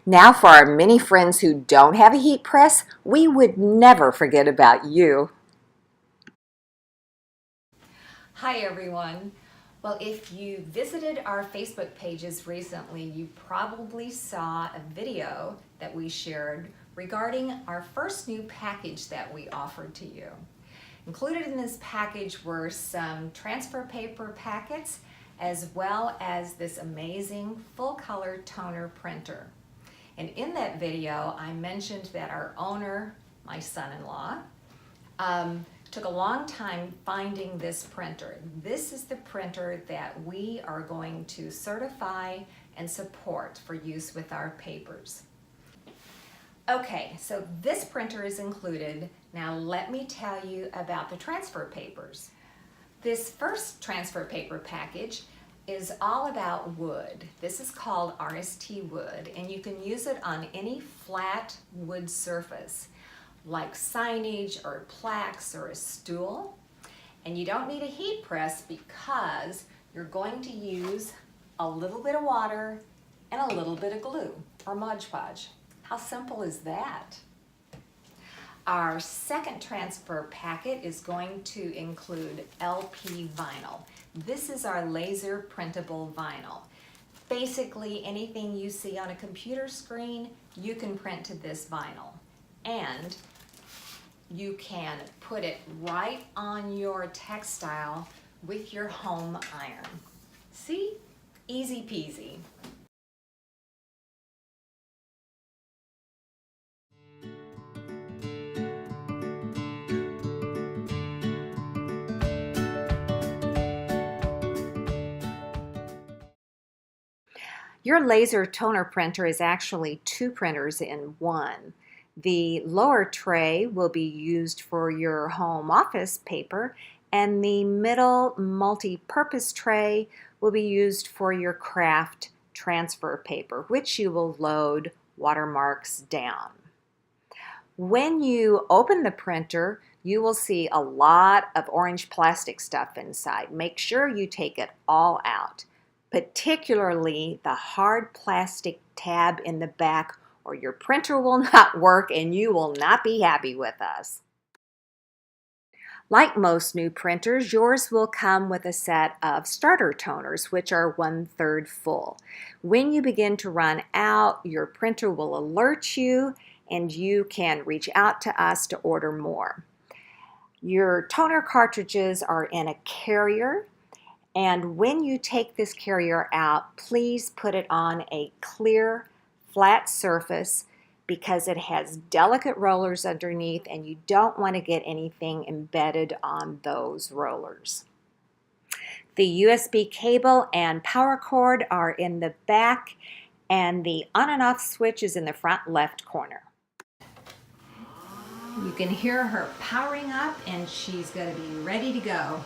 Now for our many friends who don't have a heat press, we would never forget about you. Hi everyone. Well, if you visited our Facebook pages recently, you probably saw a video that we shared regarding our first new package that we offered to you. Included in this package were some transfer paper packets as well as this amazing full color toner printer. And in that video, I mentioned that our owner, my son-in-law, took a long time finding this printer. This is the printer that we are going to certify and support for use with our papers. Okay, so this printer is included. Now let me tell you about the transfer papers. This first transfer paper package is all about wood. This is called RST Wood, and you can use it on any flat wood surface, like signage or plaques or a stool. And you don't need a heat press because you're going to use a little bit of water and a little bit of glue or Mod Podge. How simple is that? Our second transfer packet is going to include LP vinyl. This is our laser printable vinyl. Basically anything you see on a computer screen, you can print to this vinyl. And you can put it right on your textile with your home iron. See? Easy peasy. Your laser toner printer is actually two printers in one. The lower tray will be used for your home office paper, and the middle multi-purpose tray will be used for your craft transfer paper, which you will load watermarks down. When you open the printer, you will see a lot of orange plastic stuff inside. Make sure you take it all out, particularly the hard plastic tab in the back, or your printer will not work and you will not be happy with us. Like most new printers, yours will come with a set of starter toners, which are 1/3 full. When you begin to run out, your printer will alert you and you can reach out to us to order more. Your toner cartridges are in a carrier, and when you take this carrier out, please put it on a clear, flat surface because it has delicate rollers underneath and you don't want to get anything embedded on those rollers. The USB cable and power cord are in the back, and the on and off switch is in the front left corner. You can hear her powering up and she's going to be ready to go.